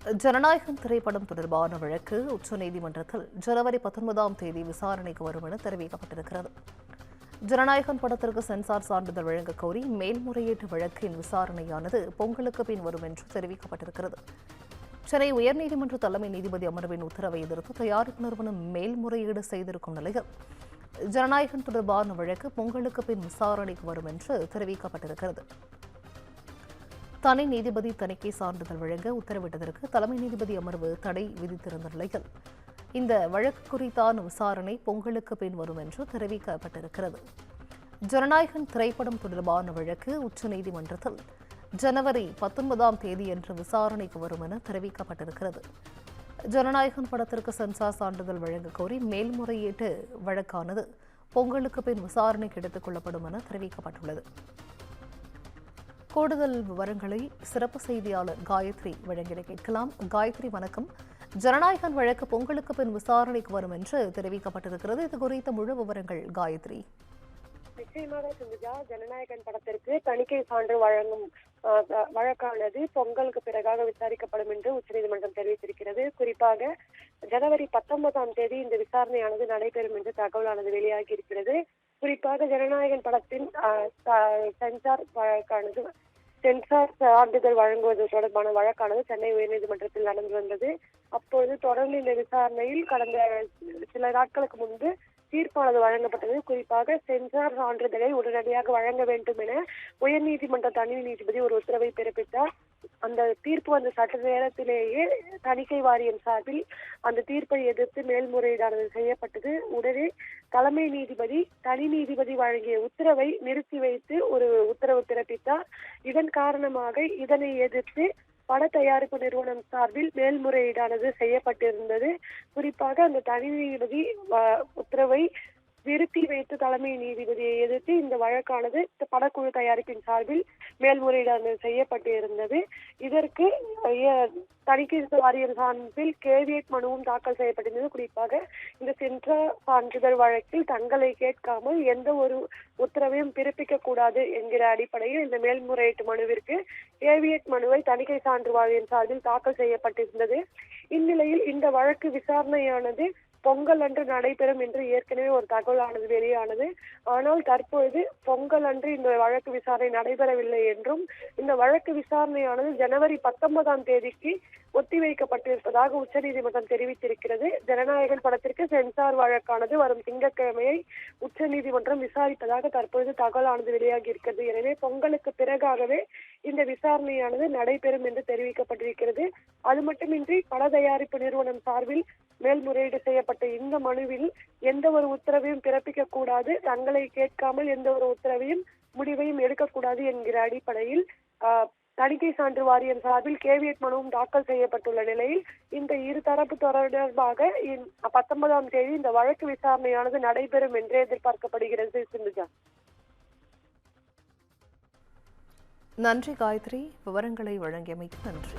ஜனநாயகம் திரைப்படம் தொடர்பான வழக்கு உச்சநீதிமன்றத்தில் ஜனவரி 19ஆம் தேதி விசாரணைக்கு வரும் என தெரிவிக்கப்பட்டிருக்கிறது. ஜனநாயகம் படத்திற்கு சென்சார் சான்றிதழ் வழங்க கோரி மேல்முறையீட்டு வழக்கின் விசாரணையானது பொங்கலுக்கு பின் வரும் என்று தெரிவிக்கப்பட்டிருக்கிறது. சென்னை உயர்நீதிமன்ற தலைமை நீதிபதி அமர்வின் உத்தரவை எதிர்த்து தயாரிப்பு நிறுவனம் மேல்முறையீடு செய்திருக்கும் நிலையில் ஜனநாயகம் தொடர்பான வழக்கு பொங்கலுக்கு பின் விசாரணைக்கு வரும் என்று தெரிவிக்கப்பட்டிருக்கிறது. தனி நீதிபதி தணிக்கை சான்றிதழ் வழங்க உத்தரவிட்டதற்கு தலைமை நீதிபதி அமர்வு தடை விதித்திருந்த நிலையில் இந்த வழக்கு குறித்தான விசாரணை பொங்கலுக்கு பின் வரும் என்று தெரிவிக்கப்பட்டிருக்கிறது. ஜனநாயகன் திரைப்படம் தொடர்பான வழக்கு உச்சநீதிமன்றத்தில் ஜனவரி 19ஆம் தேதியன்று விசாரணைக்கு வரும் என தெரிவிக்கப்பட்டிருக்கிறது. ஜனநாயகன் படத்திற்கு சென்சார் சான்றிதழ் வழங்க கோரி மேல்முறையீட்டு வழக்கானது பொங்கலுக்கு பின் விசாரணைக்கு எடுத்துக் கொள்ளப்படும் என தெரிவிக்கப்பட்டுள்ளது. கூடுதல் விவரங்களை சிறப்பு செய்தியாளர் காயத்ரி வழங்கிட கேட்கலாம். காயத்ரி, வணக்கம். ஜனநாயகன் வழக்கு பொங்கலுக்கு பின் விசாரணைக்கு வரும் என்று தெரிவிக்கப்பட்டிருக்கிறது. இது குறித்த முழு விவரங்கள் காயத்ரி. நிச்சயமாக சிந்துஜா, ஜனநாயகன் படத்திற்கு தணிக்கை சான்று வழங்கும் வழக்கானது பொங்கலுக்கு பிறகாக விசாரிக்கப்படும் என்று உச்சநீதிமன்றம் தெரிவித்திருக்கிறது. குறிப்பாக ஜனவரி 19ஆம் தேதி இந்த விசாரணையானது நடைபெறும் என்று தகவலானது வெளியாகி இருக்கிறது. குறிப்பாக ஜனநாயகன் படத்தின் சென்சார் சான்றிதழ் வழங்குவது தொடர்பான வழக்கானது சென்னை உயர்நீதிமன்றத்தில் நடந்து வந்தது. அப்பொழுது தொடர்ந்து இந்த விசாரணையில் கடந்த சில நாட்களுக்கு முன்பு தீர்ப்பானது வழங்கப்பட்டது. குறிப்பாக சென்சார் சான்றிதழை உடனடியாக வழங்க வேண்டும் என உயர்நீதிமன்ற தனி நீதிபதி ஒரு உத்தரவை பிறப்பித்தார். அந்த தீர்ப்பு வந்த சற்று நேரத்திலேயே தணிக்கை வாரியம் சார்பில் அந்த தீர்ப்பை எதிர்த்து மேல்முறையீடானது செய்யப்பட்டது. உடனே தலைமை நீதிபதி தனி நீதிபதி வழங்கிய உத்தரவை நிறுத்தி வைத்து ஒரு உத்தரவு பிறப்பித்தார். இதன் காரணமாக இதனை எதிர்த்து பட தயாரிப்பு நிறுவனம் சார்பில் மேல்முறையீடானது செய்யப்பட்டிருந்தது. குறிப்பாக அந்த தனி நீதிபதி உத்தரவை நிறுத்தி வைத்து தலைமை நீதிபதியை எதிர்த்து இந்த வழக்கானது படக்குழு தயாரிப்பின் சார்பில் மேல்முறையீடு செய்யப்பட்டிருந்தது. இதற்கு தணிக்கை வாரியம் சார்பில் கேவியட் மனுவும் தாக்கல் செய்யப்பட்டிருந்தது. குறிப்பாக இந்த சென்சார் சான்றிதழ் வழக்கில் தங்களை கேட்காமல் எந்த ஒரு உத்தரவையும் பிறப்பிக்க கூடாது என்கிற அடிப்படையில் இந்த மேல்முறையீட்டு மனுவிற்கு கேவியட் மனுவை தணிக்கை சான்று வாரியம் சார்பில் தாக்கல் செய்யப்பட்டிருந்தது. இந்நிலையில் இந்த வழக்கு விசாரணையானது பொங்கல் அன்று நடைபெறும் என்று ஏற்கனவே ஒரு தகவலானது வெளியானது. ஆனால் தற்பொழுது பொங்கல் அன்று இந்த வழக்கு விசாரணை நடைபெறவில்லை என்றும் இந்த வழக்கு விசாரணையானது ஜனவரி 19ஆம் தேதிக்கு ஒத்திவைக்கப்பட்டிருப்பதாக உச்சநீதிமன்றம் தெரிவித்திருக்கிறது. ஜனநாயகன் படத்திற்கு சென்சார் வழக்கானது வரும் திங்கட்கிழமையை உச்சநீதிமன்றம் விசாரிப்பதாக தற்பொழுது தகவலானது வெளியாகி இருக்கிறது. எனவே பொங்கலுக்கு பிறகாகவே இந்த விசாரணையானது நடைபெறும் என்று தெரிவிக்கப்பட்டிருக்கிறது. அது மட்டுமின்றி பட தயாரிப்பு நிறுவனம் சார்பில் மேல்முறையீடு செய்யப்பட்ட இந்த மனுவில் எந்த ஒரு உத்தரவையும் பிறப்பிக்க கூடாது, தங்களை கேட்காமல் எந்த ஒரு உத்தரவையும் முடிவையும் எடுக்கக்கூடாது என்கிற அடிப்படையில் தணிக்கை சான்று வாரியம் சார்பில் கேவியட் மனுவும் தாக்கல் செய்யப்பட்டுள்ள நிலையில் இந்த இருதரப்பு தொடர்பாக 19ஆம் தேதி இந்த வழக்கு விசாரணையானது நடைபெறும் என்றே எதிர்பார்க்கப்படுகிறது. சிந்துஜா, நன்றி காயத்ரி. விவரங்களை வழங்கியமைக்கு நன்றி.